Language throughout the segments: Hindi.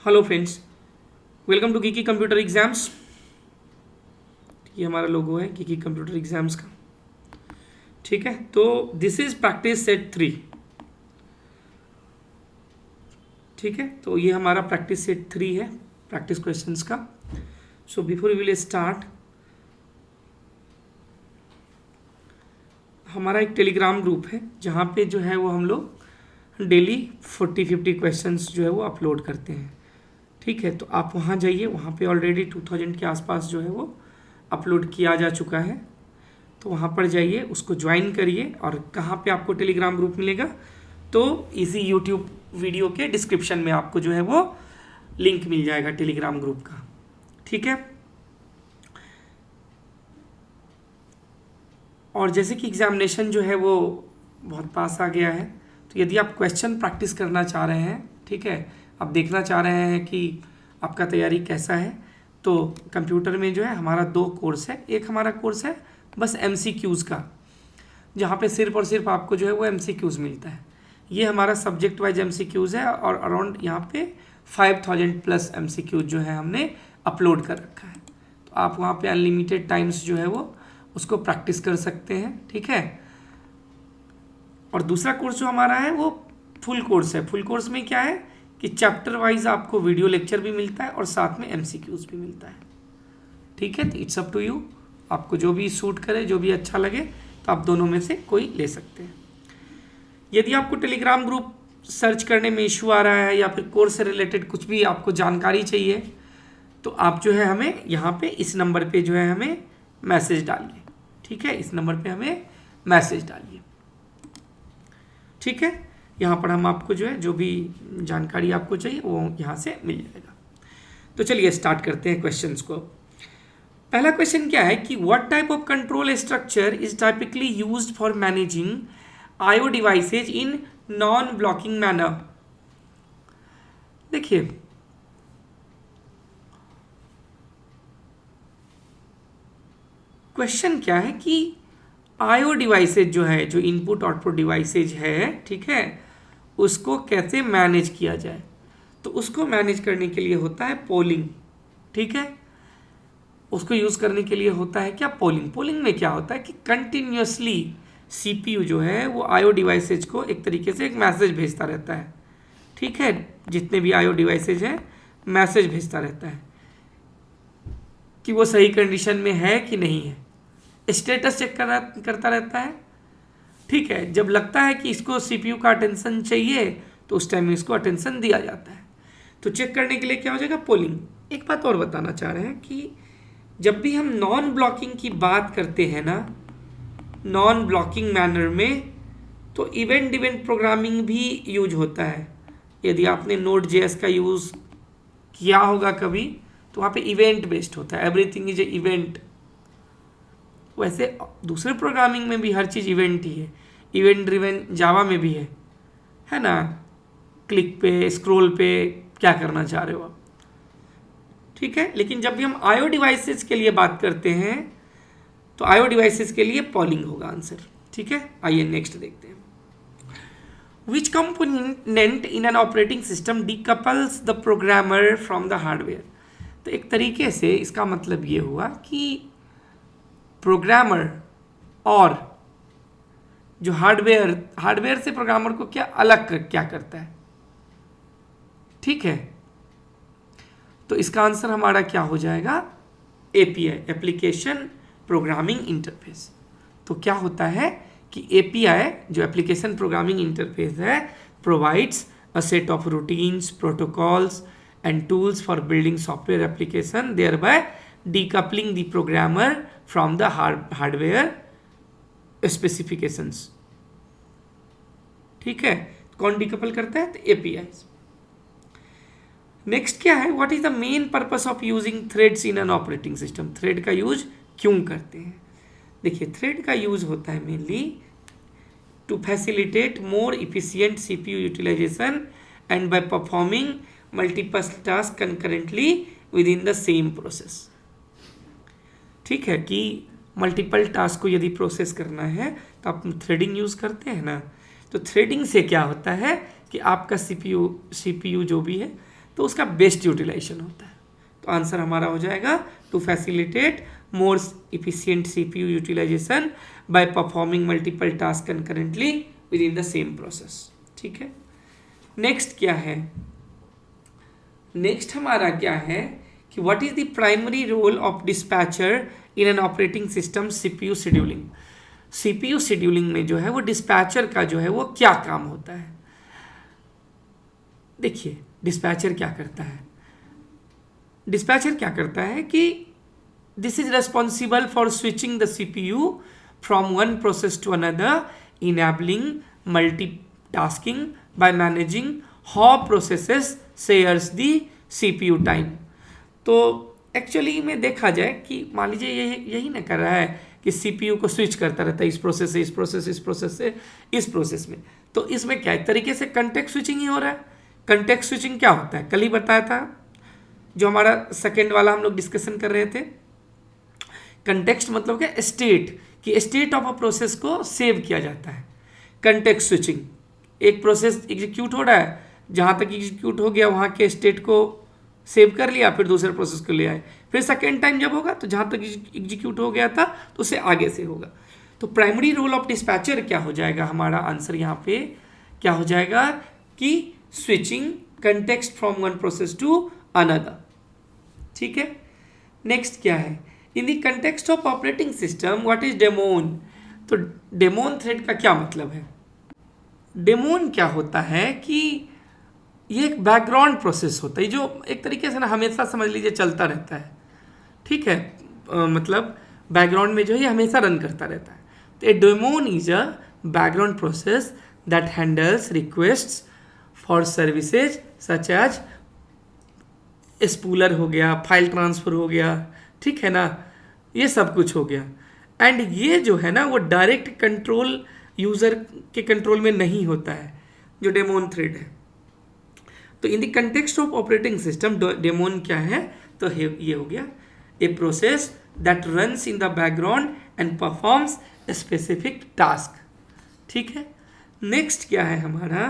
हेलो फ्रेंड्स, वेलकम टू कीकी कंप्यूटर एग्जाम्स। ये हमारा लोगो है कीकी कंप्यूटर एग्जाम्स का। ठीक है, तो दिस इज प्रैक्टिस सेट 3। ठीक है, तो ये हमारा प्रैक्टिस सेट 3 है, प्रैक्टिस क्वेश्चंस का। So before we will start, हमारा एक टेलीग्राम ग्रुप है जहाँ पे जो है वो हम लोग डेली 40-50 क्वेश्चंस जो है वो अपलोड करते हैं। ठीक है, तो आप वहाँ जाइए, वहाँ पे ऑलरेडी 2000 के आसपास जो है वो अपलोड किया जा चुका है। तो वहाँ पर जाइए, उसको ज्वाइन करिए। और कहाँ पे आपको टेलीग्राम ग्रुप मिलेगा? तो इसी यूट्यूब वीडियो के डिस्क्रिप्शन में आपको जो है वो लिंक मिल जाएगा टेलीग्राम ग्रुप का। ठीक है, और जैसे कि एग्जामिनेशन जो है वो बहुत पास आ गया है, तो यदि आप क्वेश्चन प्रैक्टिस करना चाह रहे हैं, ठीक है, आप देखना चाह रहे हैं कि आपका तैयारी कैसा है, तो कंप्यूटर में जो है हमारा 2 कोर्स है। एक हमारा कोर्स है बस MCQs का, जहाँ पे सिर्फ और सिर्फ आपको जो है वो MCQs मिलता है। ये हमारा सब्जेक्ट वाइज MCQs है और अराउंड यहाँ पे 5000 प्लस MCQs जो है हमने अपलोड कर रखा है। तो आप वहाँ पे अनलिमिटेड टाइम्स जो है वो उसको प्रैक्टिस कर सकते हैं। ठीक है, और दूसरा कोर्स जो हमारा है वो फुल कोर्स है। फुल कोर्स में क्या है कि चैप्टर वाइज आपको वीडियो लेक्चर भी मिलता है और साथ में MCQs भी मिलता है। ठीक है, तो इट्स अप टू यू, आपको जो भी सूट करे, जो भी अच्छा लगे, तो आप दोनों में से कोई ले सकते हैं। यदि आपको टेलीग्राम ग्रुप सर्च करने में इशू आ रहा है या फिर कोर्स से रिलेटेड कुछ भी आपको जानकारी चाहिए, तो आप जो है हमें यहाँ पे इस नंबर पे जो है हमें मैसेज डालिए। ठीक है, इस नंबर पे हमें मैसेज डालिए। ठीक है, यहाँ पर हम आपको जो है जो भी जानकारी आपको चाहिए वो यहाँ से मिल जाएगा। तो चलिए स्टार्ट करते हैं क्वेश्चंस को। पहला क्वेश्चन क्या है कि what type of control structure is typically used for managing IO devices in non blocking manner. देखिए, क्वेश्चन क्या है कि IO डिवाइसेज जो है, जो इनपुट आउटपुट डिवाइसेज है, ठीक है, उसको कैसे मैनेज किया जाए। तो उसको मैनेज करने के लिए होता है पोलिंग। ठीक है, उसको यूज़ करने के लिए होता है क्या? पोलिंग। पोलिंग में क्या होता है कि कंटिन्यूसली CPU जो है वो IO डिवाइसेज को एक तरीके से एक मैसेज भेजता रहता है। ठीक है, जितने भी IO डिवाइसेज हैं मैसेज भेजता रहता है कि वो सही कंडीशन में है कि नहीं है, स्टेटस चेक करता रहता है। ठीक है, जब लगता है कि इसको CPU का अटेंशन चाहिए तो उस टाइम में इसको अटेंशन दिया जाता है। तो चेक करने के लिए क्या हो जाएगा? पोलिंग। एक बात और बताना चाह रहे हैं कि जब भी हम नॉन ब्लॉकिंग की बात करते हैं ना, नॉन ब्लॉकिंग मैनर में, तो इवेंट प्रोग्रामिंग भी यूज होता है। यदि आपने Node.js का यूज़ किया होगा कभी, तो वहाँ पे इवेंट बेस्ड होता है, एवरीथिंग इज ए इवेंट। वैसे दूसरे प्रोग्रामिंग में भी हर चीज़ इवेंट ही है। इवेंट ड्रिवन जावा में भी है ना, क्लिक पे, स्क्रॉल पे क्या करना चाह रहे हो आप। ठीक है, लेकिन जब भी हम IO डिवाइसेस के लिए बात करते हैं तो IO डिवाइसेस के लिए पोलिंग होगा आंसर। ठीक है, आइए नेक्स्ट देखते हैं। Which component in an operating system decouples the programmer from the hardware. तो एक तरीके से इसका मतलब ये हुआ कि प्रोग्रामर और जो हार्डवेयर से प्रोग्रामर को क्या क्या करता है। ठीक है, तो इसका आंसर हमारा क्या हो जाएगा? API, application programming interface. तो क्या होता है कि API जो एप्लीकेशन प्रोग्रामिंग इंटरफेस है provides a set of routines, protocols and tools for building software application, thereby decoupling the programmer from the hardware specifications। ठीक है, कौन डिकपल करता है? तो APIs। नेक्स्ट क्या है? What is the main purpose of using threads in an operating system. Thread का यूज क्यों करते हैं? देखिए, थ्रेड का यूज होता है mainly to facilitate more efficient CPU utilization and by performing multiple task concurrently within the same process. ठीक है, कि मल्टीपल टास्क को यदि प्रोसेस करना है तो आप थ्रेडिंग यूज़ करते हैं ना। तो थ्रेडिंग से क्या होता है कि आपका CPU जो भी है तो उसका बेस्ट यूटिलाइजेशन होता है। तो आंसर हमारा हो जाएगा to facilitate more efficient CPU utilization by performing multiple task concurrently within the same process. ठीक है, नेक्स्ट क्या है, नेक्स्ट हमारा क्या है कि what is the primary role of dispatcher in an operating system CPU scheduling. CPU scheduling में जो है वो डिस्पैचर का जो है वो क्या काम होता है। देखिए डिस्पैचर क्या करता है, डिस्पैचर क्या करता है कि this is responsible for switching the CPU from one process to another, enabling multitasking by managing how processes shares the CPU time. तो एक्चुअली में देखा जाए कि मान लीजिए यही ना कर रहा है कि CPU को स्विच करता रहता है इस प्रोसेस से इस प्रोसेस, इस प्रोसेस से इस प्रोसेस में, तो इसमें क्या एक तरीके से कंटेक्स्ट स्विचिंग ही हो रहा है। कंटेक्स्ट स्विचिंग क्या होता है, कल ही बताया था, जो हमारा सेकेंड वाला हम लोग डिस्कशन कर रहे थे। कंटेक्स्ट मतलब क्या, स्टेट, कि स्टेट ऑफ अ प्रोसेस को सेव किया जाता है। कंटेक्स्ट स्विचिंग, एक प्रोसेस एग्जीक्यूट हो रहा है, जहाँ तक एग्जीक्यूट हो गया वहाँ के स्टेट को सेव कर लिया, फिर दूसरे प्रोसेस को ले आए, फिर सेकेंड टाइम जब होगा तो जहाँ तक एग्जीक्यूट हो गया था तो उससे आगे से होगा। तो प्राइमरी रोल ऑफ डिस्पैचर क्या हो जाएगा, हमारा आंसर यहाँ पे क्या हो जाएगा कि switching context from one process to another. ठीक है, नेक्स्ट क्या है, in the context of operating system what is daemon. तो डेमोन थ्रेड का क्या मतलब है, डेमोन क्या होता है कि ये एक बैकग्राउंड प्रोसेस होता है जो एक तरीके से ना हमेशा समझ लीजिए चलता रहता है। ठीक है, मतलब बैकग्राउंड में जो है हमेशा रन करता रहता है। तो a daemon is a background process that handles requests for services such as spooler हो गया, फाइल ट्रांसफ़र हो गया, ठीक है ना, ये सब कुछ हो गया। एंड ये जो है ना वो डायरेक्ट कंट्रोल यूज़र के कंट्रोल में नहीं होता है, जो डेमोन थ्रेड है। तो इन the context of operating system demon क्या है, तो ये हो गया ए process that runs in the background and performs specific task. ठीक है, नेक्स्ट क्या है हमारा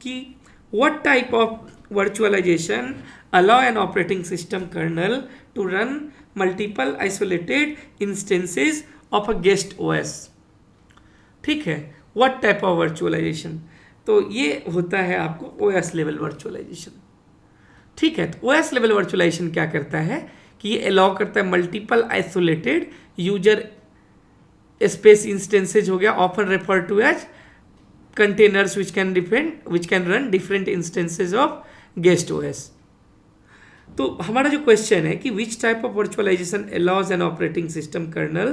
कि what type of virtualization allow an operating system kernel to run multiple isolated instances of a guest OS। ठीक है, what type of virtualization, तो ये होता है आपको OS लेवल वर्चुअलाइजेशन। ठीक है, तो OS लेवल वर्चुअलाइजेशन क्या करता है कि ये अलाउ करता है multiple isolated user space instances हो गया, often refer to as containers which can run different instances of guest OS। तो हमारा जो क्वेश्चन है कि which type of virtualization allows an operating system kernel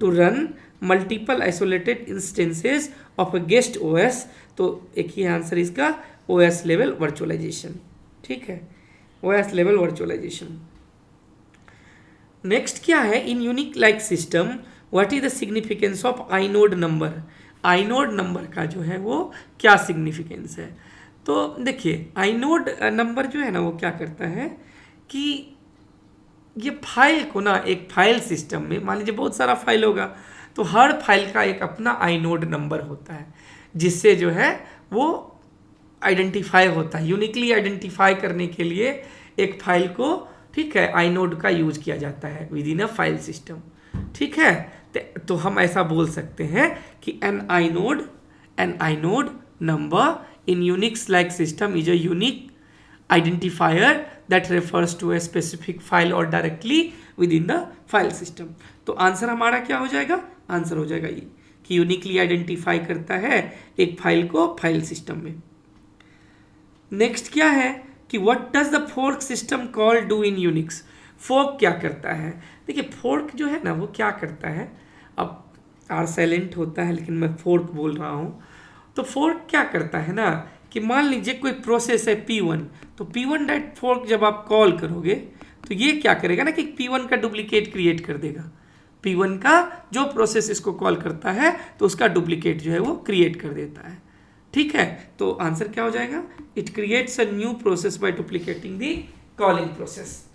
to run multiple isolated instances of a guest OS, तो एक ही आंसर इसका OS level virtualization। ठीक है, OS level virtualization। नेक्स्ट क्या है, in unique like system what is the significance of inode number। Inode number का जो है वो क्या सिग्निफिकेंस है। तो देखिए आइनोड नंबर जो है ना वो क्या करता है कि ये फाइल को ना एक फाइल सिस्टम में मान लीजिए बहुत सारा फाइल होगा, तो हर फाइल का एक अपना आइनोड नंबर होता है जिससे जो है वो आइडेंटिफाई होता है। यूनिकली आइडेंटिफाई करने के लिए एक फाइल को, ठीक है, आइनोड का यूज किया जाता है within a file system. ठीक है, तो हम ऐसा बोल सकते हैं कि an inode number in Unix like system is a unique identifier that refers to a specific file or directly within the file system. तो आंसर हमारा क्या हो जाएगा, आंसर हो जाएगा ये कि यूनिकली आइडेंटिफाई करता है एक फाइल को फाइल सिस्टम में। नेक्स्ट क्या है कि what does the fork system call do in Unix. Fork क्या करता है, देखिए फोर्क जो है ना वो क्या करता है, अब आर साइलेंट होता है लेकिन मैं फोर्क बोल रहा हूँ। तो फोर्क क्या करता है ना कि मान लीजिए कोई प्रोसेस है P1, तो P1 डॉट फोर्क जब आप कॉल करोगे तो ये क्या करेगा ना कि P1 का डुप्लीकेट क्रिएट कर देगा। P1 का जो प्रोसेस इसको कॉल करता है तो उसका डुप्लीकेट जो है वो क्रिएट कर देता है। ठीक है, तो आंसर क्या हो जाएगा, it creates a new process by duplicating the calling process.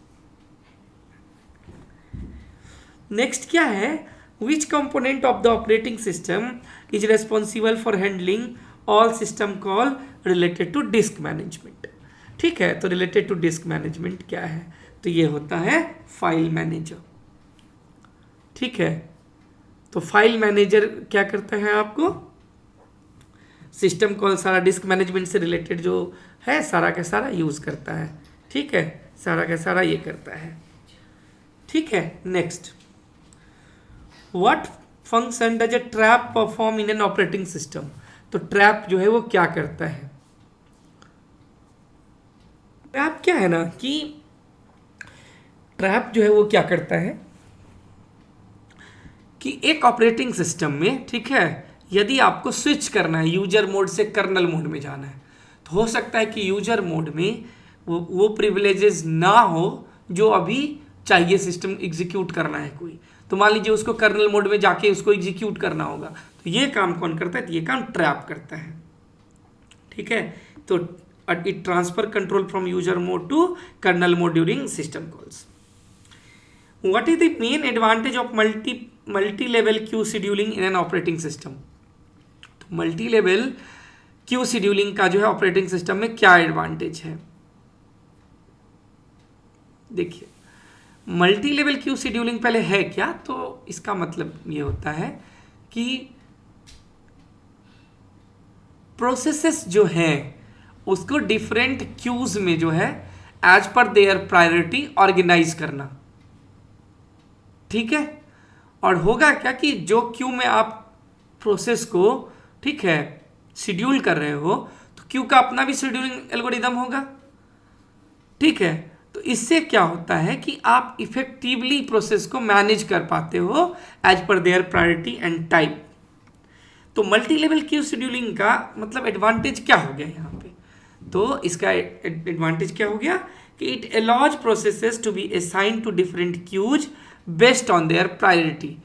Next क्या है, which component of the operating system is responsible for handling all system call related to disk management। ठीक है। तो रिलेटेड टू डिस्क मैनेजमेंट क्या है, तो ये होता है फाइल मैनेजर। ठीक है, तो फाइल मैनेजर क्या करता है, आपको सिस्टम कॉल सारा डिस्क मैनेजमेंट से रिलेटेड जो है सारा का सारा यूज करता है। ठीक है, सारा का सारा ये करता है। ठीक है, next, what function does a trap perform in an operating system. तो ट्रैप जो है वो क्या करता है, ट्रैप क्या है ना कि ट्रैप जो है वो क्या करता है कि एक ऑपरेटिंग सिस्टम में, ठीक है, यदि आपको स्विच करना है यूजर मोड से कर्नल मोड में जाना है, तो हो सकता है कि यूजर मोड में वो प्रिविलेजेस ना हो जो अभी चाहिए सिस्टम एग्जीक्यूट करना है कोई। तो मान लीजिए उसको कर्नल मोड में जाके उसको एग्जीक्यूट करना होगा, तो ये काम कौन करता है, तो ये काम ट्रैप करता है। ठीक है, तो it transfer control from user mode to kernel mode during system calls. What is the main advantage of multi level queue scheduling in an operating system. तो मल्टी लेवल क्यू शेड्यूलिंग का जो है ऑपरेटिंग सिस्टम में क्या एडवांटेज है, देखिए मल्टी लेवल क्यू शेड्यूलिंग पहले है क्या, तो इसका मतलब ये होता है कि प्रोसेसेस जो हैं उसको डिफरेंट क्यूज में जो है as per their priority organise करना। ठीक है, और होगा क्या कि जो क्यू में आप प्रोसेस को, ठीक है, शेड्यूल कर रहे हो, तो क्यू का अपना भी शेड्यूलिंग एल्गोरिदम होगा। ठीक है, तो इससे क्या होता है कि आप इफेक्टिवली प्रोसेस को मैनेज कर पाते हो as per their priority and type. तो मल्टी लेवल क्यू शेड्यूलिंग का मतलब एडवांटेज क्या हो गया यहाँ पे, तो इसका एडवांटेज क्या हो गया कि it allows processes to be assign to different queues based on their priority.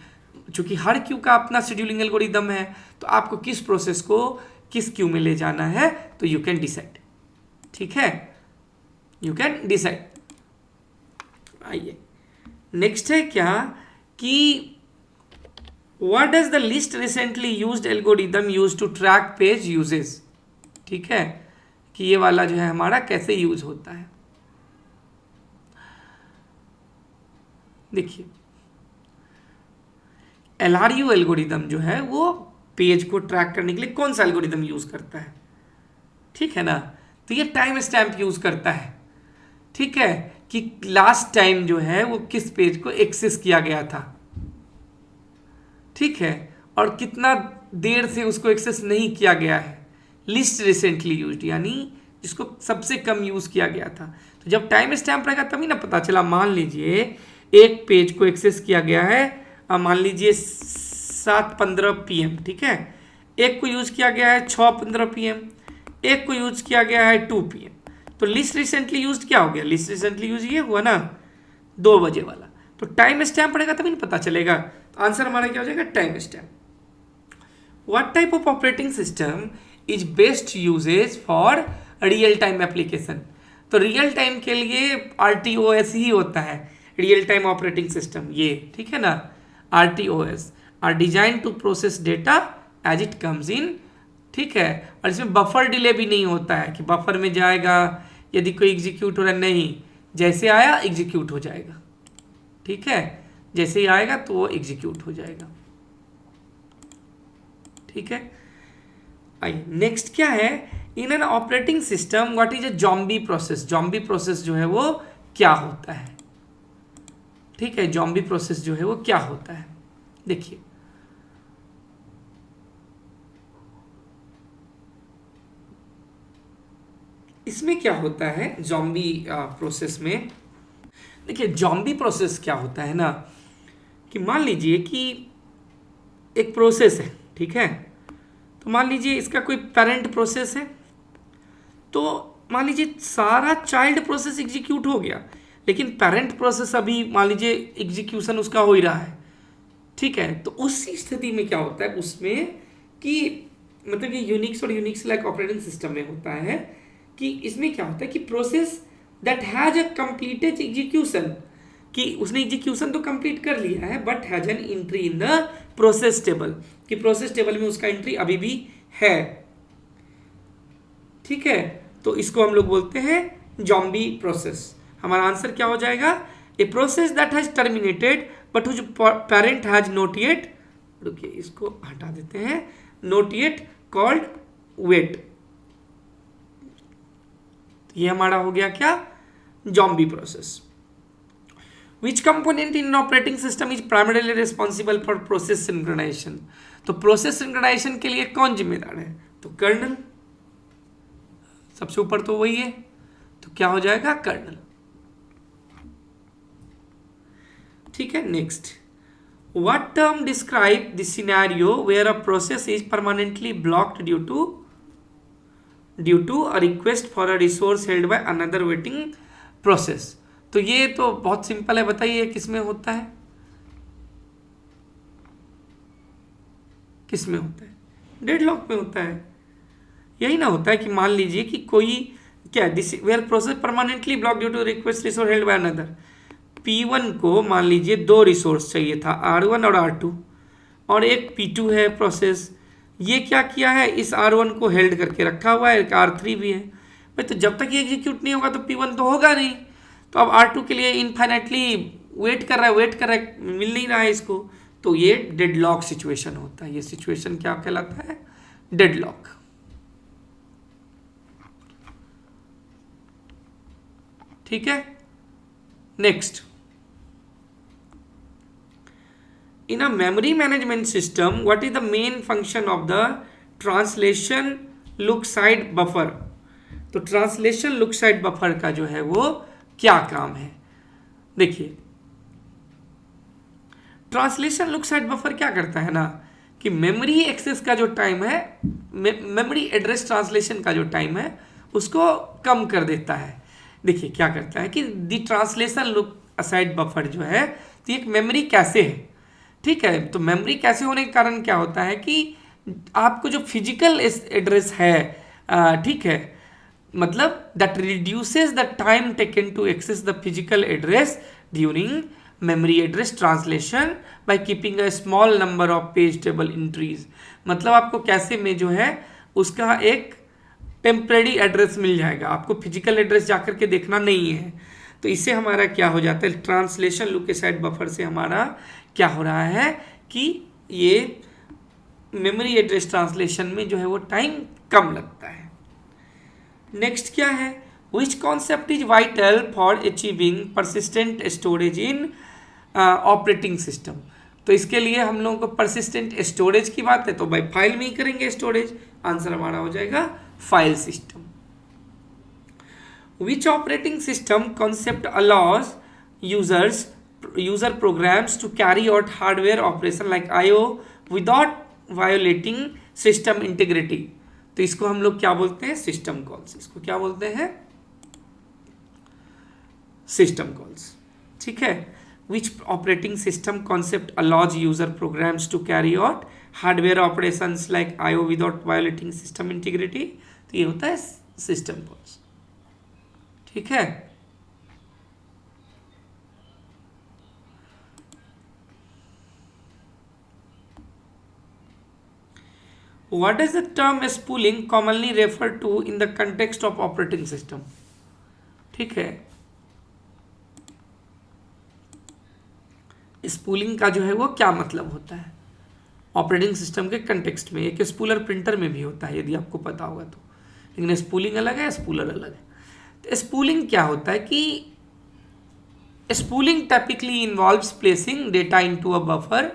चूंकि हर क्यू का अपना शेड्यूलिंग एल्गोरिदम है, तो आपको किस प्रोसेस को किस क्यू में ले जाना है, तो यू कैन डिसाइड। ठीक है, यू कैन डिसाइड। आइए नेक्स्ट है क्या कि what does the list recently used algorithm use to track page usages. ठीक है, कि ये वाला जो है हमारा कैसे यूज होता है। देखिए LRU एल्गोरिदम जो है वो पेज को ट्रैक करने के लिए कौन सा एल्गोरिदम यूज करता है, ठीक है ना, तो ये टाइम स्टैम्प यूज करता है। ठीक है, कि लास्ट टाइम जो है वो किस पेज को एक्सेस किया गया था, ठीक है, और कितना देर से उसको एक्सेस नहीं किया गया है। लिस्ट रिसेंटली यूज्ड यानी जिसको सबसे कम यूज किया गया था। तो जब टाइम स्टैम्प रहेगा तभी ना पता चला। मान लीजिए एक पेज को एक्सेस किया गया है, मान लीजिए 7:15 PM, ठीक है, एक को यूज किया गया है 6:15 PM, एक को यूज किया गया है 2 PM। तो लिस्ट रिसेंटली यूज क्या हो गया, लिस्ट रिसेंटली यूज ये हुआ ना 2 बजे वाला। तो टाइम स्टैम्प पड़ेगा तभी नहीं पता चलेगा। तो आंसर हमारा क्या हो जाएगा, time stamp. What type of operating system is best usages for real time application. तो रियल टाइम के लिए RTOS ही होता है, रियल टाइम ऑपरेटिंग सिस्टम ये, ठीक है ना। RTOS are design to process data as it comes in, ठीक है, और इसमें बफर डिले भी नहीं होता है कि बफर में जाएगा यदि कोई एग्जीक्यूट हो रहा है, नहीं, जैसे आया एग्जीक्यूट हो जाएगा। ठीक है, जैसे ही आएगा तो वो एग्जीक्यूट हो जाएगा। ठीक है, आइए नेक्स्ट क्या है, इन an operating system what is a zombie process. Zombie process जो है वो क्या होता है, ठीक है, ज़ॉम्बी प्रोसेस जो है वो क्या होता है। देखिए इसमें क्या होता है ज़ॉम्बी प्रोसेस में, देखिए ज़ॉम्बी प्रोसेस क्या होता है ना कि मान लीजिए कि एक प्रोसेस है, ठीक है, तो मान लीजिए इसका कोई पेरेंट प्रोसेस है, तो मान लीजिए सारा चाइल्ड प्रोसेस एग्जीक्यूट हो गया, लेकिन पेरेंट प्रोसेस अभी मान लीजिए एग्जीक्यूशन उसका हो ही रहा है। ठीक है, तो उस स्थिति में क्या होता है उसमें कि मतलब ये यूनिक्स और यूनिक्स लाइक ऑपरेटिंग सिस्टम में होता है कि इसमें क्या होता है कि process that has a completed execution, कि उसने एग्जीक्यूशन तो कंप्लीट कर लिया है but has an entry in the process table, कि प्रोसेस टेबल में उसका एंट्री अभी भी है। ठीक है, तो इसको हम लोग बोलते हैं जॉम्बी प्रोसेस। हमारा आंसर क्या हो जाएगा? A process that has terminated but whose parent has not yet, रुकिए इसको हटा देते हैं, नॉट येट कॉल्ड वेट। ये हमारा हो गया क्या? Zombie process. Which component in an operating system is primarily responsible for process synchronization? तो प्रोसेस सिंक्रोनाइजेशन के लिए कौन जिम्मेदार है? तो कर्नल, सबसे ऊपर तो वही है, तो क्या हो जाएगा? कर्नल। ठीक है, next, what term describe the scenario where a process is permanently blocked due to a request for a resource held by another waiting process? तो ये तो बहुत सिंपल है, बताइए किस में होता है? किस में होता है? डेडलॉक में होता है। यही ना होता है कि मान लीजिए कि कोई क्या, where process permanently block due to request resource held by another. P1 को मान लीजिए दो रिसोर्स चाहिए था, R1 और R2, और एक P2 है प्रोसेस। ये क्या किया है? इस R1 को हेल्ड करके रखा हुआ है, एक R3 भी है भाई। तो जब तक ये एग्जीक्यूट नहीं होगा तो P1 तो होगा नहीं। तो अब R2 के लिए इनफाइनाइटली वेट कर रहा है, मिल नहीं रहा है इसको, तो ये डेडलॉक सिचुएशन होता है। ये सिचुएशन क्या कहलाता है? डेडलॉक। ठीक है, next, in a memory management system what is the main function of the translation look side buffer? तो ट्रांसलेशन लुक साइड बफर का जो है वो क्या काम है? देखिए, ट्रांसलेशन लुक साइड बफर क्या करता है ना कि मेमोरी एक्सेस का जो टाइम है, मेमोरी एड्रेस ट्रांसलेशन का जो टाइम है उसको कम कर देता है। देखिए क्या करता है कि the translation look aside buffer जो है, तो एक मेमोरी कैसे है, ठीक है। तो मेमोरी कैसे होने के कारण क्या होता है कि आपको जो फिजिकल एड्रेस है, ठीक है, मतलब that reduces the time taken to access the physical address during memory address translation by keeping a small number of page table entries. मतलब आपको कैसे में जो है उसका एक टेम्परेरी एड्रेस मिल जाएगा, आपको फिजिकल एड्रेस जाकर के देखना नहीं है। तो इससे हमारा क्या हो जाता है? ट्रांसलेशन लुक साइड बफर से हमारा क्या हो रहा है कि ये मेमोरी एड्रेस ट्रांसलेशन में जो है वो टाइम कम लगता है। नेक्स्ट क्या है? विच concept is vital for achieving persistent storage in operating system? तो इसके लिए हम लोगों को परसिस्टेंट स्टोरेज की बात है, तो भाई फाइल में ही करेंगे स्टोरेज। आंसर हमारा हो जाएगा file system. Which operating system concept allows user programs to carry out hardware operation like IO without violating system integrity? तो इसको हम लोग क्या बोलते हैं? System calls. इसको क्या बोलते हैं? System calls. ठीक है, which operating system concept allows user programs to carry out hardware operations like IO without violating system integrity? तो ये होता है सिस्टम कॉल्स। ठीक है, what is the term spooling commonly referred to in the context of operating system? ठीक है, स्पूलिंग का जो है वो क्या मतलब होता है ऑपरेटिंग सिस्टम के कंटेक्स्ट में? एक स्पूलर प्रिंटर में भी होता है यदि आपको पता होगा तो, लेकिन स्पूलिंग अलग है, स्पूलर अलग है। तो स्पूलिंग क्या होता है कि spooling typically involves placing data into a buffer,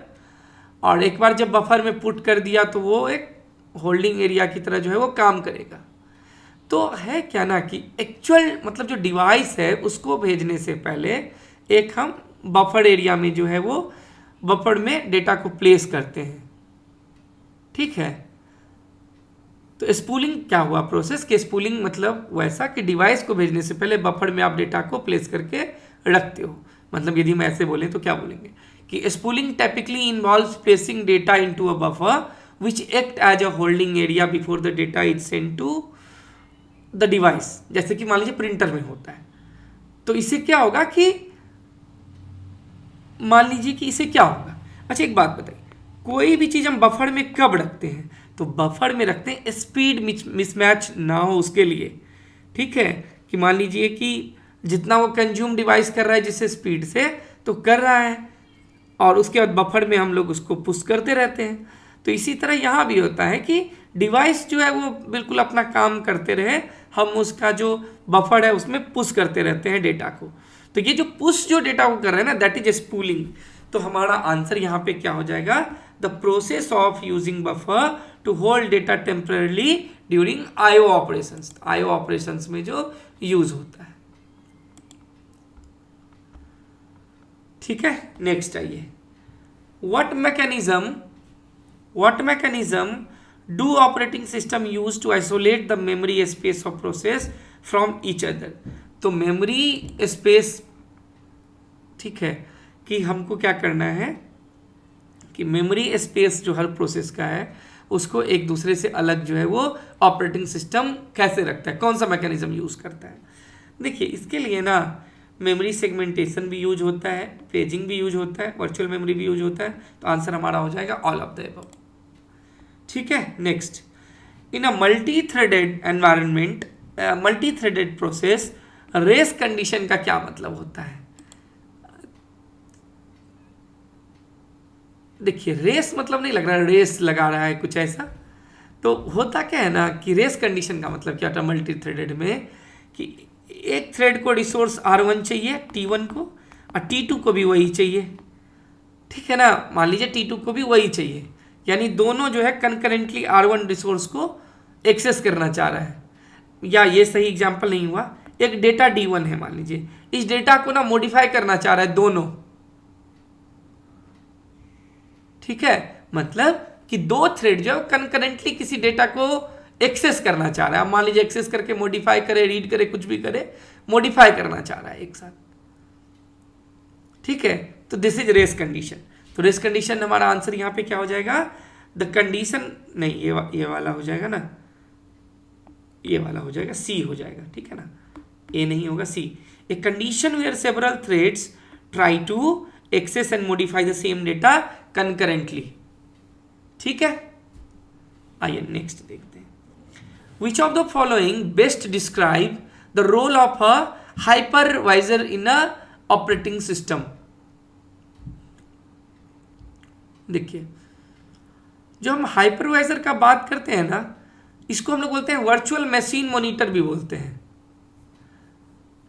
और एक बार जब बफर में पुट कर दिया तो वो एक होल्डिंग एरिया की तरह जो है वो काम करेगा। तो है क्या ना कि एक्चुअल मतलब जो डिवाइस है उसको भेजने से पहले एक हम बफर एरिया में जो है वो बफर में डेटा को प्लेस करते हैं। ठीक है, तो स्पूलिंग क्या हुआ प्रोसेस के? स्पूलिंग मतलब वैसा कि डिवाइस को भेजने से पहले बफर में आप डेटा को प्लेस करके रखते हो। मतलब यदि हम ऐसे बोलें तो क्या बोलेंगे कि spooling typically involves placing data into a buffer which act as a holding area before the data is sent to the device। जैसे कि मान लीजिए प्रिंटर में होता है, तो इससे क्या होगा कि मान लीजिए कि इसे क्या होगा। अच्छा एक बात बताइए, कोई भी चीज़ हम बफर में कब रखते हैं? तो बफर में रखते हैं स्पीड मिसमैच ना हो उसके लिए। ठीक है, कि मान लीजिए कि जितना वो कंज्यूम डिवाइस कर रहा है जिससे स्पीड से तो कर रहा है, और उसके बाद बफर में हम लोग उसको पुश करते रहते हैं। तो इसी तरह यहाँ भी होता है कि डिवाइस जो है वो बिल्कुल अपना काम करते रहे, हम उसका जो बफर है उसमें पुश करते रहते हैं डेटा को। तो ये जो पुश जो डेटा को कर रहे हैं ना, दैट इज स्पूलिंग। तो हमारा आंसर यहाँ पे क्या हो जाएगा, the process of using buffer to hold data temporarily during IO operations. IO operations में जो यूज होता है। ठीक है, नेक्स्ट आइए, what mechanism do operating system use to isolate the memory space of process from each other. तो मेमोरी स्पेस, ठीक है, कि हमको क्या करना है कि मेमोरी स्पेस जो हर प्रोसेस का है उसको एक दूसरे से अलग जो है वो ऑपरेटिंग सिस्टम कैसे रखता है, कौन सा मैकेनिज्म यूज करता है। देखिए इसके लिए ना मेमोरी सेगमेंटेशन भी यूज होता है, पेजिंग भी यूज होता है, वर्चुअल मेमोरी भी यूज होता है। तो आंसर हमारा हो जाएगा ऑल ऑफ द अबव। ठीक है, next, in a multi threaded environment, multi threaded process, race condition का क्या मतलब होता है। देखिए रेस मतलब नहीं लग रहा है रेस लगा रहा है कुछ ऐसा। तो होता क्या है ना कि रेस कंडीशन का मतलब क्या होता है मल्टी थ्रेडेड में, कि एक थ्रेड को रिसोर्स R1 चाहिए T1 को, और T2 को भी वही चाहिए। ठीक है ना, मान लीजिए T2 को भी वही चाहिए, यानी दोनों जो है कंकरेंटली R1 रिसोर्स को एक्सेस करना चाह रहा है। या ये सही एग्जांपल नहीं हुआ, एक डेटा D1 है मान लीजिए, इस डेटा को ना मॉडिफाई करना चाह रहा है दोनों। ठीक है, मतलब कि दो थ्रेड जो कंकरेंटली किसी डेटा को एक्सेस करना चाह रहा है। मान लीजिए एक्सेस करके मॉडिफाई करे, रीड करे, कुछ भी करे, मॉडिफाई करना चाह रहा है एक साथ। ठीक है, तो दिस इज रेस कंडीशन। तो रेस कंडीशन हमारा आंसर यहाँ पे क्या हो जाएगा, द कंडीशन नहीं, ये वाला हो जाएगा ना, ये वाला हो जाएगा, सी हो जाएगा। ठीक है ना, ए नहीं होगा, C. A condition where several threads try to access and modify the same data concurrently. ठीक है, आइए नेक्स्ट देखते हैं। Which of the following best describe the role of a hypervisor in a operating system? देखिए जो हम हाइपरवाइजर का बात करते हैं ना, इसको हम लोग बोलते हैं वर्चुअल मशीन मॉनिटर भी बोलते हैं।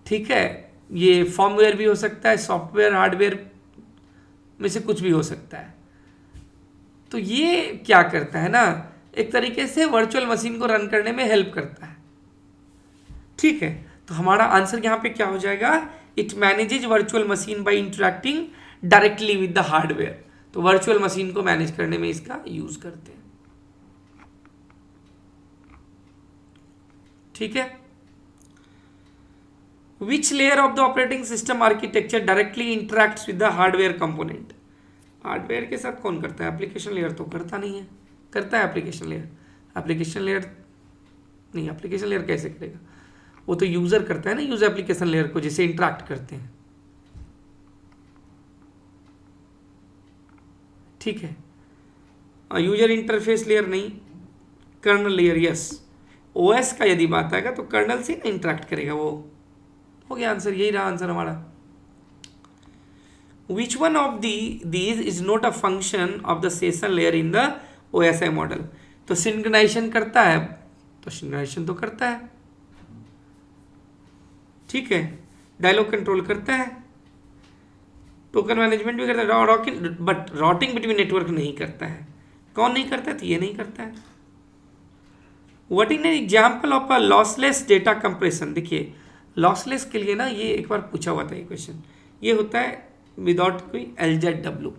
ठीक है, ये फॉर्मवेयर भी हो सकता है, सॉफ्टवेयर हार्डवेयर में से कुछ भी हो सकता है। तो ये क्या करता है ना, एक तरीके से वर्चुअल मशीन को रन करने में हेल्प करता है। ठीक है, तो हमारा आंसर यहाँ पे क्या हो जाएगा, it manages virtual machine by interacting directly with the hardware. तो वर्चुअल मशीन को मैनेज करने में इसका यूज करते हैं। ठीक है, which layer of the operating system architecture directly interacts with the hardware component. Hardware के साथ कौन करता है, एप्लीकेशन लेयर तो करता नहीं है, करता है एप्लीकेशन लेयर। एप्लीकेशन लेयर नहीं, एप्लीकेशन लेयर कैसे करेगा, वो तो यूजर करता है ना, यूजर एप्लीकेशन लेयर को जिसे इंटरेक्ट करते हैं। ठीक है, यूजर इंटरफेस लेयर नहीं, कर्नल लेयर। यस, ओएस का यदि बात आएगा तो कर्नल से ना इंटरेक्ट करेगा वो। हो गया आंसर, यही रहा आंसर हमारा। Which one of these is not a function of the session layer in the OSI model. तो सिंक्रोनाइजेशन करता है, तो सिंक्रोनाइजेशन तो करता है। ठीक है, डायलॉग कंट्रोल करता है, टोकन मैनेजमेंट भी करता है, rocking, but routing between network नहीं करता है। कौन नहीं करता है, तो ये नहीं करता है। What is an example of a lossless data compression. देखिए लॉसलेस के लिए ना ये एक बार पूछा हुआ था ये क्वेश्चन, ये होता है विदाउट कोई LZW।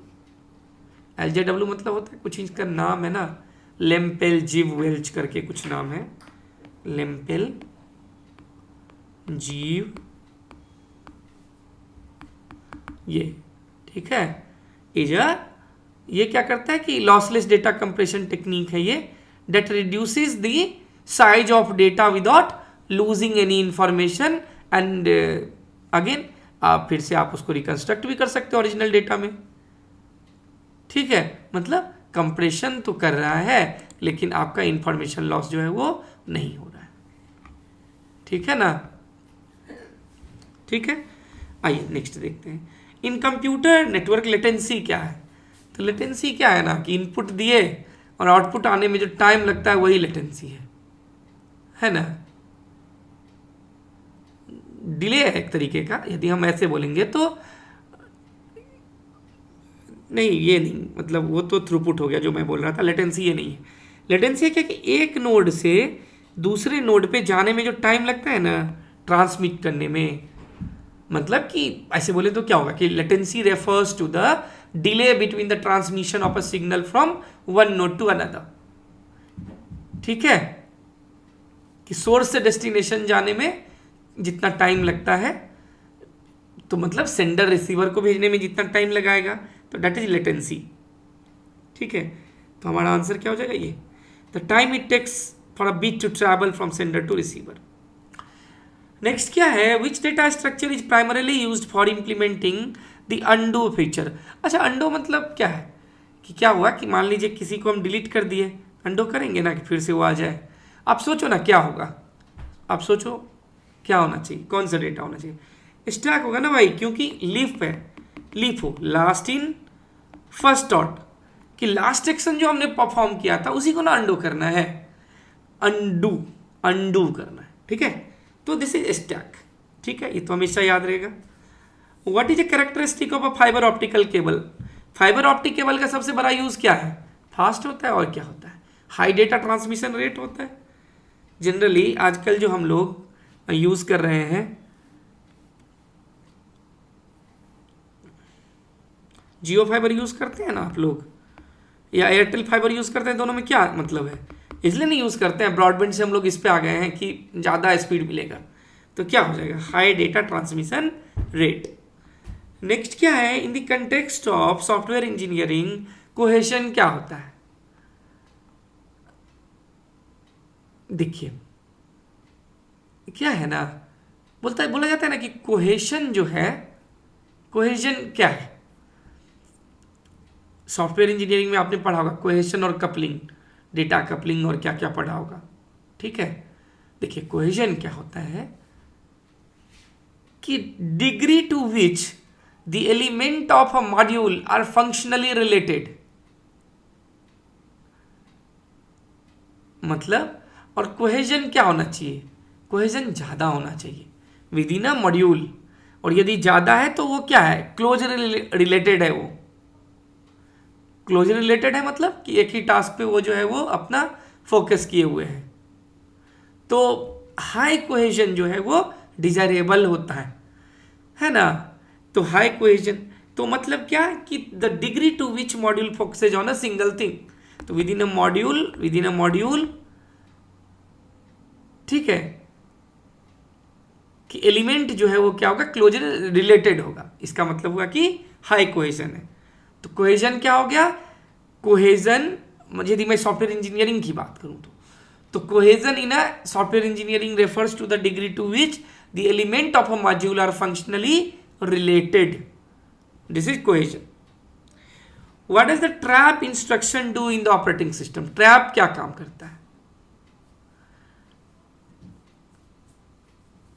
LZW मतलब होता है कुछ इसका नाम है ना, लेम्पेल जीव वेल्च करके कुछ नाम है, लेम्पेल जीव ये। ठीक है, ये क्या करता है कि लॉसलेस डेटा कंप्रेशन टेक्निक है ये, that reduces the size of data without losing any information and again आप फिर से आप उसको रिकंस्ट्रक्ट भी कर सकते हो ओरिजिनल डेटा में। ठीक है, मतलब कंप्रेशन तो कर रहा है लेकिन आपका इंफॉर्मेशन लॉस जो है वो नहीं हो रहा है। ठीक है ना, ठीक है, आइए नेक्स्ट देखते हैं। इन कंप्यूटर नेटवर्क लेटेंसी क्या है? तो लेटेंसी क्या है ना कि इनपुट दिए और आउटपुट आने में जो टाइम लगता है वही लेटेंसी है ना। डिले है एक तरीके का, यदि हम ऐसे बोलेंगे तो। नहीं ये नहीं, मतलब वो तो थ्रूपुट हो गया जो मैं बोल रहा था, लेटेंसी ये नहीं है। लेटेंसी क्या कि एक नोड से दूसरे नोड पे जाने में जो टाइम लगता है ना ट्रांसमिट करने में, मतलब कि ऐसे बोले तो क्या होगा कि latency refers to the delay between the transmission of a signal from one node to another. ठीक है, कि सोर्स से डेस्टिनेशन जाने में जितना टाइम लगता है, तो मतलब सेंडर रिसीवर को भेजने में जितना टाइम लगाएगा, तो दैट इज लेटेंसी। ठीक है, तो हमारा आंसर क्या हो जाएगा ये, the time it takes for a bit to travel from sender to receiver. Next क्या है, which data structure is primarily used for implementing the undo feature. अच्छा, अंडो मतलब क्या है कि क्या हुआ कि मान लीजिए किसी को हम डिलीट कर दिए, अंडो करेंगे ना कि फिर से वो आ जाए। आप सोचो ना क्या होगा, आप सोचो क्या होना चाहिए, कौन सा डेटा होना चाहिए, स्टैक होगा ना भाई, क्योंकि लीफ है, लीफ हो लास्ट इन फर्स्ट डॉट, कि लास्ट एक्शन जो हमने परफॉर्म किया था उसी को ना अंडो करना है, अंडू अंडू करना है। ठीक है, तो दिस इज स्टैक। ठीक है, ये तो हमेशा याद रहेगा। What is a characteristic of a fibre optical cable. Fibre optic cable का सबसे बड़ा यूज क्या है, फास्ट होता है, और क्या होता है, हाई डेटा ट्रांसमिशन रेट होता है। जनरली आजकल जो हम लोग यूज कर रहे हैं, जियो फाइबर यूज करते हैं ना आप लोग, या एयरटेल फाइबर यूज करते हैं, दोनों में क्या मतलब है, इसलिए नहीं यूज करते हैं, ब्रॉडबैंड से हम लोग इस पे आ गए हैं कि ज़्यादा स्पीड मिलेगा, तो क्या हो जाएगा, high data transmission rate. Next क्या है, in the context of software engineering cohesion क्या होता है। देखिए क्या है ना, बोला जाता है ना कि कोहेशन जो है, कोहेशन क्या है, सॉफ्टवेयर इंजीनियरिंग में आपने पढ़ा होगा कोहेशन और कपलिंग, डेटा कपलिंग और क्या क्या पढ़ा होगा। ठीक है, देखिए कोहेशन क्या होता है कि degree to which the element of a module are functionally related, मतलब, और कोहेजन क्या होना चाहिए, कोहेजन ज्यादा होना चाहिए विद इन अ मॉड्यूल, और यदि ज्यादा है तो वो क्या है, क्लोज रिलेटेड है, वो क्लोज रिलेटेड है, मतलब कि एक ही टास्क पे वो जो है वो अपना फोकस किए हुए हैं। तो हाई कोहेजन जो है वो डिजायरेबल होता है ना। तो हाई कोहेजन तो मतलब क्या कि the degree to which module focuses on a single thing, तो विद इन अ मॉड्यूल, ठीक है, कि एलिमेंट जो है वो क्या होगा, क्लोजर रिलेटेड होगा, इसका मतलब हुआ कि हाई कोहेजन है। तो कोहेजन क्या हो गया, कोहेजन, यदि मैं सॉफ्टवेयर इंजीनियरिंग की बात करूं तो cohesion in a software engineering refers to the degree to which the element of a module are functionally related, this is cohesion. What does the trap instruction do in the operating system. Trap क्या काम करता है,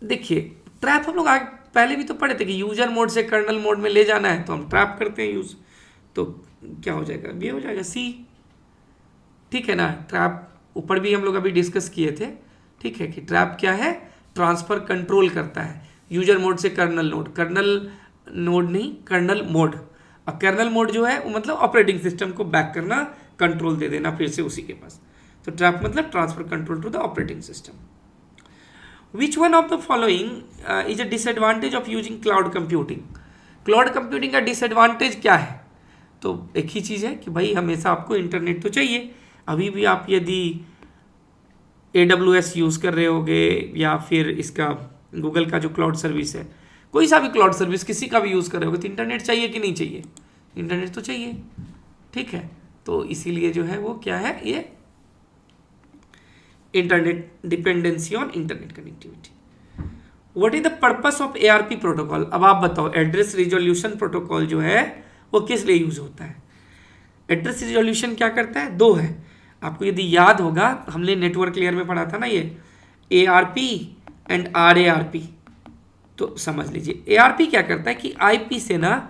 देखिए ट्रैप हम लोग पहले भी तो पढ़े थे कि यूजर मोड से कर्नल मोड में ले जाना है तो हम ट्रैप करते हैं यूज, तो क्या हो जाएगा, ये हो जाएगा सी। ठीक है ना, ट्रैप ऊपर भी हम लोग अभी डिस्कस किए थे। ठीक है, कि ट्रैप क्या है, ट्रांसफर कंट्रोल करता है यूजर मोड से कर्नल नोड नहीं, कर्नल मोड। अब कर्नल मोड जो है वो मतलब ऑपरेटिंग सिस्टम को बैक करना, कंट्रोल दे देना फिर से उसी के पास। तो ट्रैप मतलब transfer control to the operating system. Which one of the following is a disadvantage of using cloud computing? Cloud computing का डिसएडवांटेज क्या है, तो एक ही चीज़ है कि भाई हमेशा आपको इंटरनेट तो चाहिए। अभी भी आप यदि AWS यूज़ कर रहे होगे या फिर इसका गूगल का जो क्लाउड सर्विस है, कोई सा भी क्लाउड सर्विस किसी का भी यूज़ कर रहे होगे, तो इंटरनेट चाहिए कि नहीं चाहिए, इंटरनेट तो चाहिए। ठीक है, तो इसीलिए जो है वो क्या है, ये internet dependency on internet connectivity. What is the purpose of ARP protocol. अब आप बताओ, एड्रेस रिजोल्यूशन प्रोटोकॉल जो है वो किस लिए यूज होता है। एड्रेस रिजोल्यूशन क्या करता है, दो है, आपको यदि याद होगा हमने नेटवर्क लेयर में पढ़ा था ना, ये ARP एंड RARP। तो समझ लीजिए एआरपी क्या करता है कि आईपी से ना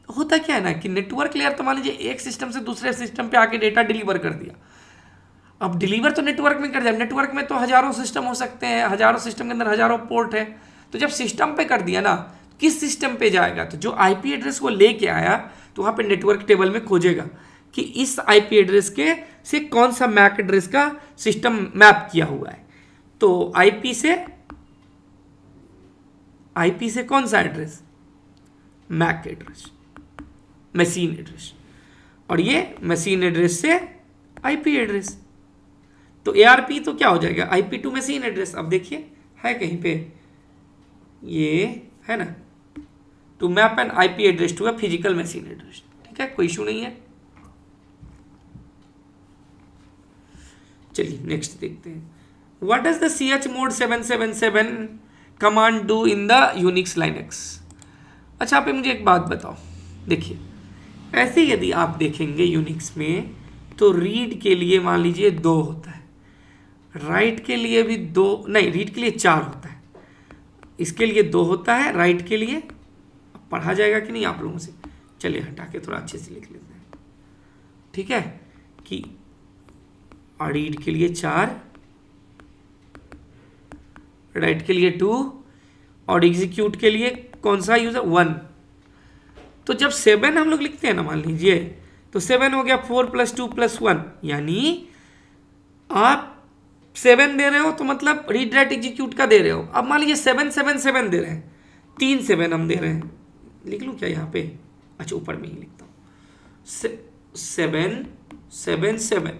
होता क्या है ना कि नेटवर्क लेयर तो मान लीजिए एक सिस्टम से दूसरे सिस्टम पे आके डेटा डिलीवर कर दिया। अब डिलीवर तो नेटवर्क में कर दिया, नेटवर्क में तो हजारों सिस्टम हो सकते हैं, हजारों सिस्टम के अंदर हजारों पोर्ट है। तो जब सिस्टम पे कर दिया ना, किस सिस्टम पे जाएगा, तो जो आईपी एड्रेस को लेके आया तो वहाँ पे नेटवर्क टेबल में खोजेगा कि इस आईपी एड्रेस के से कौन सा मैक एड्रेस का सिस्टम मैप किया हुआ है। तो आईपी से कौन सा address, MAC address, machine address, और ये मशीन एड्रेस से आईपी एड्रेस। तो एआरपी तो क्या हो जाएगा, आईपी टू मशीन एड्रेस। अब देखिए है कहीं पे ये है ना, to map an IP address to a physical machine address. ठीक है, कोई इशू नहीं है। चलिए नेक्स्ट देखते हैं। What does the chmod 777 command do in the Unix Linux. अच्छा आप मुझे एक बात बताओ, देखिए ऐसे यदि आप देखेंगे यूनिक्स में तो रीड के लिए मान लीजिए 2 होता है, राइट के लिए भी 2, नहीं रीड के लिए 4 होता है, इसके लिए 2 होता है, राइट के लिए पढ़ा जाएगा कि नहीं आप लोगों से, चलिए हटा के थोड़ा अच्छे से लिख लेते हैं। ठीक है कि रीड के लिए 4, राइट के लिए 2 और एग्जीक्यूट के लिए कौन सा यूज है 1। तो जब 7 हम लोग लिखते हैं ना मान लीजिए, तो 7 हो गया 4 + 2 + 1, यानी आप 7 दे रहे हो तो मतलब रीड राइट एग्जीक्यूट का दे रहे हो। अब मान लीजिए 7 7 7 दे रहे हैं, 3 7 हम दे रहे हैं, लिख लूँ क्या यहाँ पे, अच्छा ऊपर में ही लिखता हूँ 7 7 7।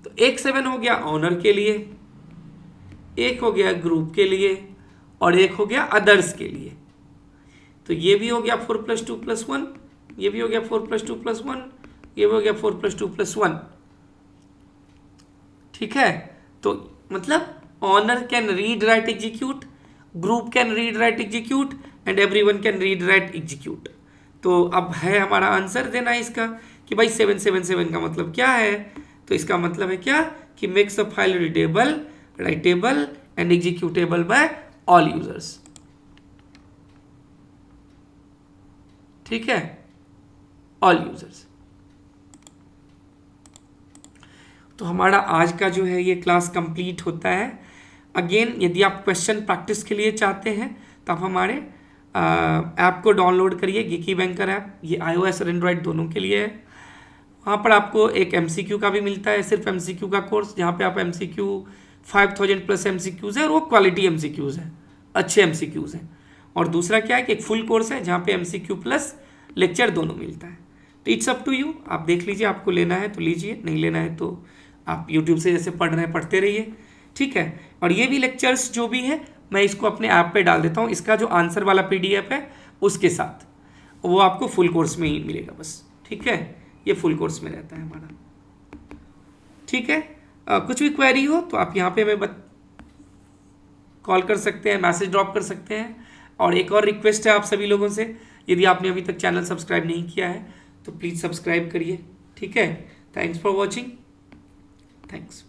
तो एक 7 हो गया ऑनर के लिए, एक हो गया ग्रुप के लिए और एक हो गया अदर्स के लिए। तो ये भी हो गया 4 + 2 + 1, ये भी हो गया 4 + 2 + 1, ये भी हो गया 4 + 2 + 1। ठीक है, तो मतलब owner can read write execute, group can read write execute and everyone can read write execute. तो अब है हमारा आंसर देना है इसका कि भाई 777 का मतलब क्या है। तो इसका मतलब है क्या कि makes the file readable, writable and executable by all users. ठीक है, ऑल यूजर्स। तो हमारा आज का जो है ये क्लास कंप्लीट होता है। अगेन यदि आप क्वेश्चन प्रैक्टिस के लिए चाहते हैं तो आप हमारे ऐप को डाउनलोड करिए, गिकी बैंकर ऐप, ये iOS और एंड्रॉयड दोनों के लिए है। वहाँ पर आपको एक MCQ का भी मिलता है, सिर्फ MCQ का कोर्स, जहाँ पे आप MCQ 5000+ MCQs है और वो क्वालिटी MCQs है, अच्छे MCQs हैं। और दूसरा क्या है कि एक फुल कोर्स है जहाँ पे MCQ प्लस लेक्चर दोनों मिलता है। तो इट्स अप टू यू, आप देख लीजिए, आपको लेना है तो लीजिए, नहीं लेना है तो आप YouTube से जैसे पढ़ रहे हैं पढ़ते रहिए। ठीक है, और ये भी लेक्चर्स जो भी है मैं इसको अपने ऐप पे डाल देता हूँ, इसका जो आंसर वाला PDF है उसके साथ, वो आपको फुल कोर्स में ही मिलेगा बस। ठीक है, ये फुल कोर्स में रहता है हमारा। ठीक है, कुछ भी क्वेरी हो तो आप यहाँ पे हमें कॉल कर सकते हैं, मैसेज ड्रॉप कर सकते हैं। और एक और रिक्वेस्ट है आप सभी लोगों से, यदि आपने अभी तक चैनल सब्सक्राइब नहीं किया है तो प्लीज़ सब्सक्राइब करिए। ठीक है, थैंक्स फॉर वॉचिंग, थैंक्स।